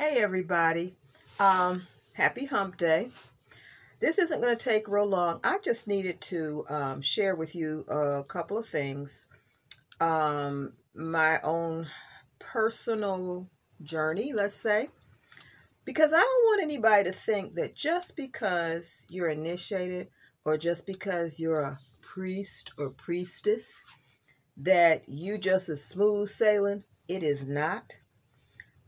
Hey everybody, happy hump day. This isn't going to take real long. I just needed to share with you a couple of things. My own personal journey, let's say, because I don't want anybody to think that just because you're initiated or just because you're a priest or priestess, that you just as smooth sailing. It is not.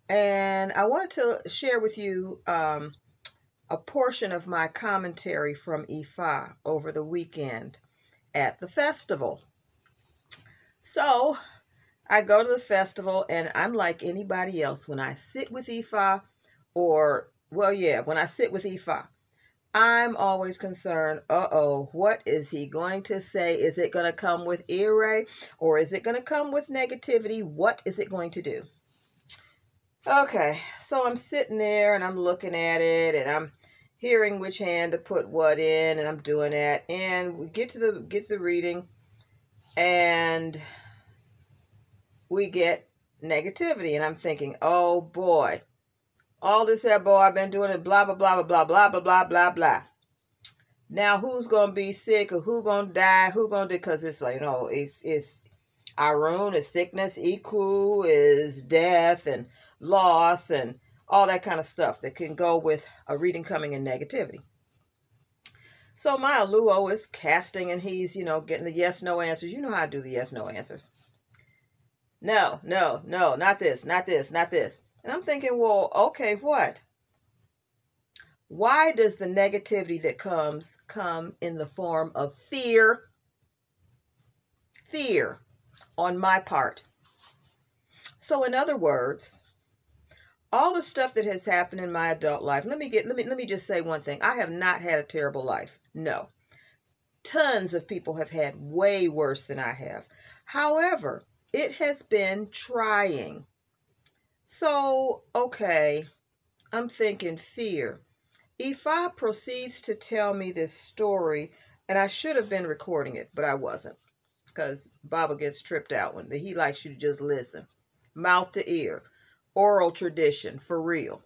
And I wanted to share with you a portion of my commentary from Ifa over the weekend at the festival. So I go to the festival and I'm like anybody else. When I sit with Ifa, when I sit with Ifa, I'm always concerned, what is he going to say? Is it going to come with ire or is it going to come with negativity? What is it going to do? Okay, so I'm sitting there and I'm looking at it and I'm hearing which hand to put what in and I'm doing that. And we get to the reading and we get negativity and I'm thinking, oh boy, all this here, boy, I've been doing it, blah, blah, blah, blah, blah, blah, blah, blah, blah. Now who's going to be sick or who going to die? Who going to, because it's like, it's Arun is sickness, Iku is death and loss and all that kind of stuff that can go with a reading coming in negativity. So my Aluo is casting and he's, getting the yes, no answers. You know how I do the yes, no answers. No, not this, not this, not this. And I'm thinking, well, okay, what? Why does the negativity that come in the form of fear? Fear on my part. So in other words, all the stuff that has happened in my adult life, let me just say one thing. I have not had a terrible life. No. Tons of people have had way worse than I have. However, it has been trying. So, okay, I'm thinking fear. Ifa proceeds to tell me this story, and I should have been recording it, but I wasn't. Because Baba gets tripped out when he likes you to just listen. Mouth to ear. Oral tradition, for real.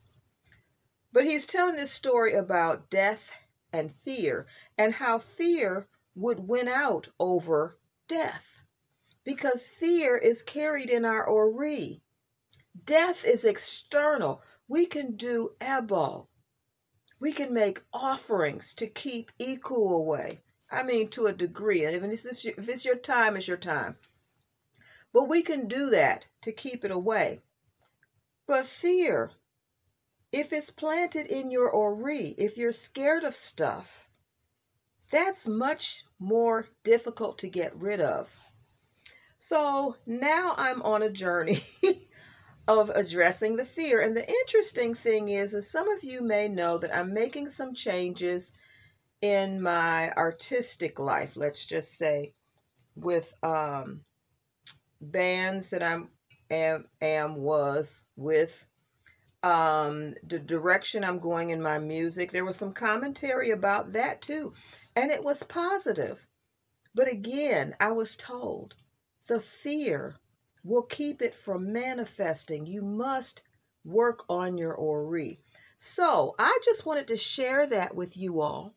But he's telling this story about death and fear and how fear would win out over death. Because fear is carried in our ori. Death is external. We can do ebo. We can make offerings to keep Iku away. I mean, to a degree. And if it's your time, it's your time. But we can do that to keep it away. But fear, if it's planted in your ori, if you're scared of stuff, that's much more difficult to get rid of. So now I'm on a journey of addressing the fear. And the interesting thing is some of you may know that I'm making some changes in my artistic life, let's just say, with bands that was with, the direction I'm going in my music. There was some commentary about that too, and it was positive. But again, I was told the fear will keep it from manifesting. You must work on your ori. So I just wanted to share that with you all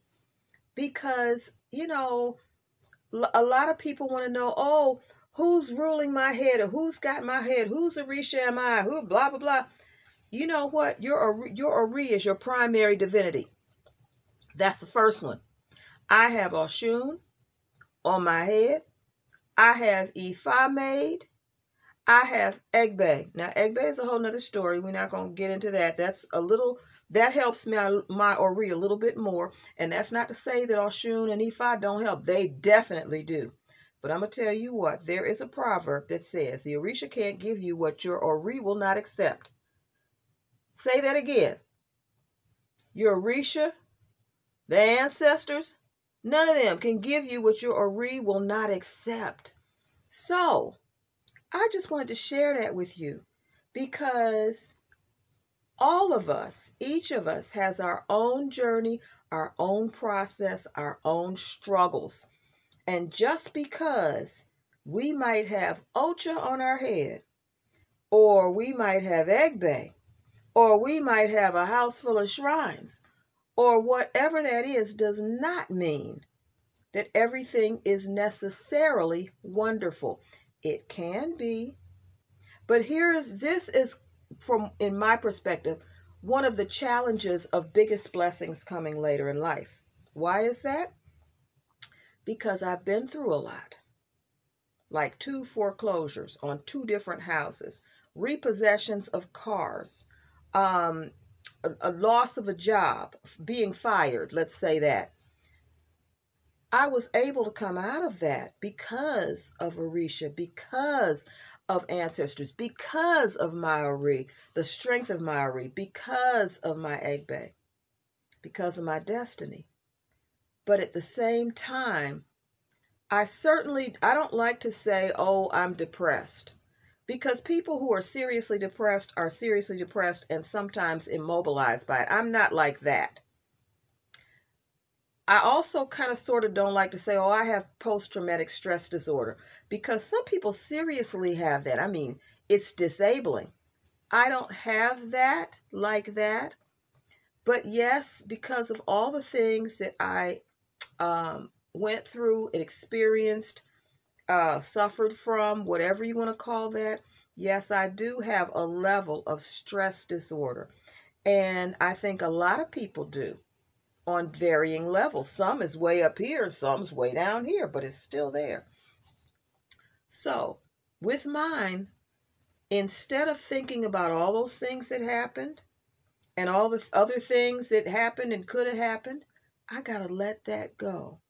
because, a lot of people want to know, oh, who's ruling my head or who's got my head? Who's Orisha am I? Who blah, blah, blah. You know what? Your ori is your primary divinity. That's the first one. I have Oshun on my head. I have Ifa made. I have Egbe. Now, Egbe is a whole nother story. We're not going to get into that. That helps my ori a little bit more. And that's not to say that Oshun and Ifa don't help. They definitely do. But I'm going to tell you what, there is a proverb that says, the Orisha can't give you what your ori will not accept. Say that again. Your Orisha, the ancestors, none of them can give you what your ori will not accept. So, I just wanted to share that with you because all of us, each of us has our own journey, our own process, our own struggles. And just because we might have Ocha on our head, or we might have Egbe, or we might have a house full of shrines, or whatever that is, does not mean that everything is necessarily wonderful. It can be, but this is from, in my perspective, one of the challenges of biggest blessings coming later in life. Why is that? Because I've been through a lot, like 2 foreclosures on 2 different houses, repossessions of cars, a loss of a job, being fired, let's say that. I was able to come out of that because of orisa, because of ancestors, because of my ori, the strength of my ori, because of my egbe, because of my destiny. But at the same time, I don't like to say, oh, I'm depressed. Because people who are seriously depressed and sometimes immobilized by it. I'm not like that. I also kind of sort of don't like to say, oh, I have post-traumatic stress disorder, because some people seriously have that. I mean, it's disabling. I don't have that like that. But yes, because of all the things that I went through and experienced, suffered from, whatever you want to call that, yes, I do have a level of stress disorder. And I think a lot of people do, on varying levels. Some is way up here, some's way down here, but it's still there. So with mine, instead of thinking about all those things that happened and all the other things that happened and could have happened, I got to let that go.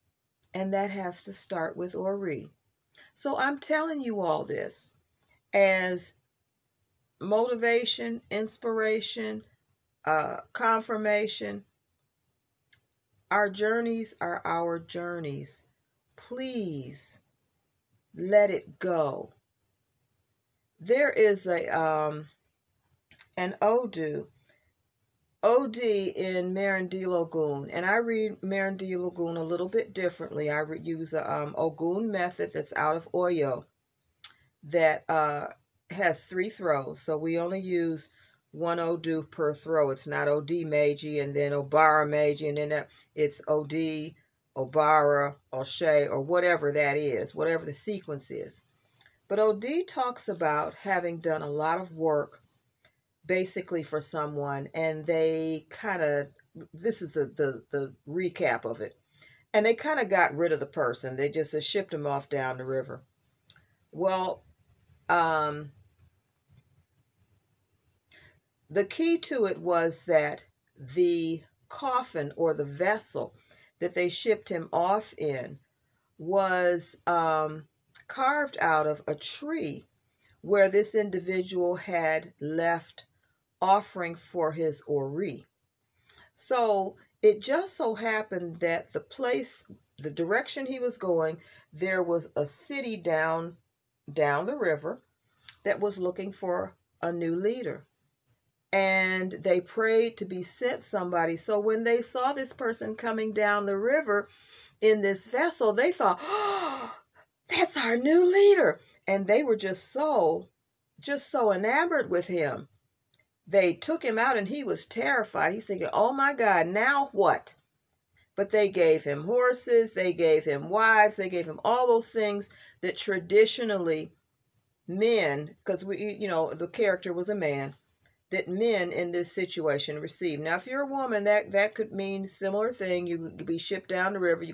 And that has to start with ori. So I'm telling you all this as motivation, inspiration, confirmation. Our journeys are our journeys. Please let it go. There is an Odu in Ajogun, and I read Ajogun a little bit differently. I use a Ogun method that's out of Oyo that has 3 throws. So we only use 1 Odu per throw. It's not Od Meiji and then Obara Meiji and then it's Od, Obara, Oshe, or whatever that is, whatever the sequence is. But Od talks about having done a lot of work basically for someone, and they kind of, this is the recap of it, and they kind of got rid of the person. They just shipped him off down the river. Well, the key to it was that the coffin or the vessel that they shipped him off in was carved out of a tree where this individual had left offering for his ori. So it just so happened that the direction he was going, there was a city down the river that was looking for a new leader. And they prayed to be sent somebody. So when they saw this person coming down the river in this vessel, they thought, oh, that's our new leader. And they were just so enamored with him. They took him out and he was terrified. He's thinking, oh my God, now what? But they gave him horses, they gave him wives, they gave him all those things that traditionally men, because the character was a man, that men in this situation receive. Now, if you're a woman, that could mean similar thing. You could be shipped down the river.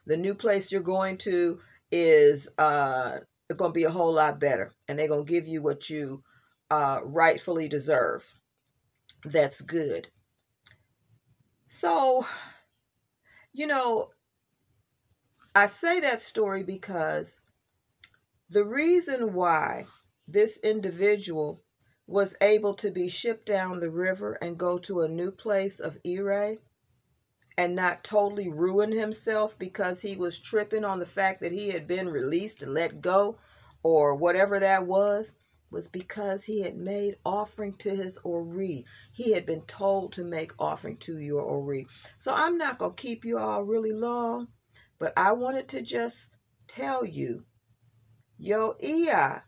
The new place you're going to is going to be a whole lot better, and they're going to give you what you rightfully deserve. That's good. So, I say that story because the reason why this individual was able to be shipped down the river and go to a new place of ire and not totally ruin himself because he was tripping on the fact that he had been released and let go or whatever that was because he had made offering to his ori. He had been told to make offering to your ori. So I'm not going to keep you all really long, but I wanted to just tell you, yo, Ia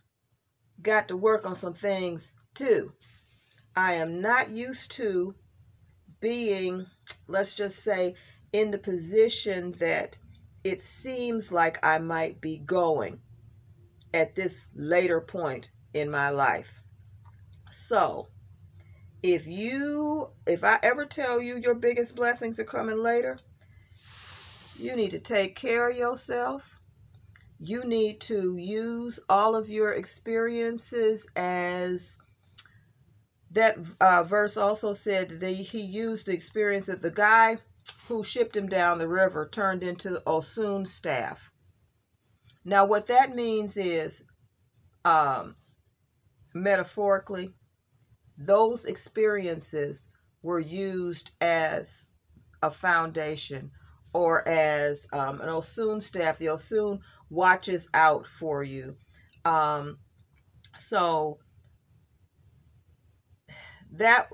got to work on some things too. I am not used to being, let's just say, in the position that it seems like I might be going at this later point in my life. So, if I ever tell you your biggest blessings are coming later, you need to take care of yourself. You need to use all of your experiences as that verse also said that he used the experience that the guy who shipped him down the river turned into Osun's staff. Now, what that means is, metaphorically, those experiences were used as a foundation or as an Osun staff. The Osun watches out for you. So that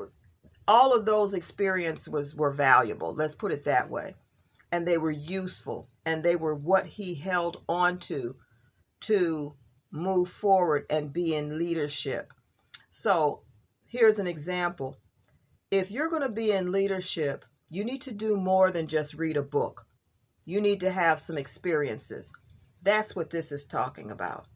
all of those experiences were valuable. Let's put it that way. And they were useful, and they were what he held on to move forward and be in leadership. So here's an example. If you're going to be in leadership, you need to do more than just read a book. You need to have some experiences. That's what this is talking about.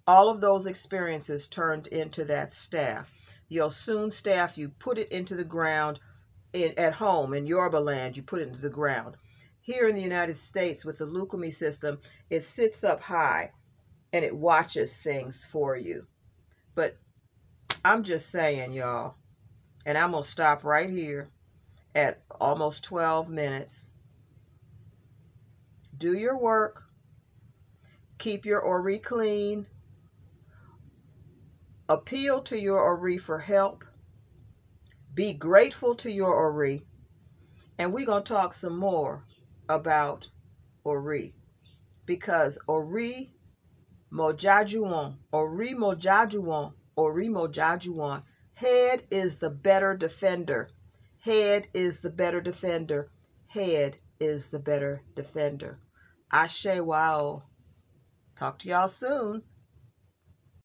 All of those experiences turned into that staff. The Osun staff, you put it into the ground at home in Yoruba land, you put it into the ground. Here in the United States with the Lukumi system, it sits up high and it watches things for you. But I'm just saying, y'all, and I'm going to stop right here at almost 12 minutes. Do your work. Keep your ori clean. Appeal to your ori for help. Be grateful to your ori. And we're going to talk some more about ori. Because ori mojajuwon, ori mojajuwon, ori mojajuwon. Head is the better defender. Head is the better defender. Head is the better defender. Ashe wow. Talk to y'all soon.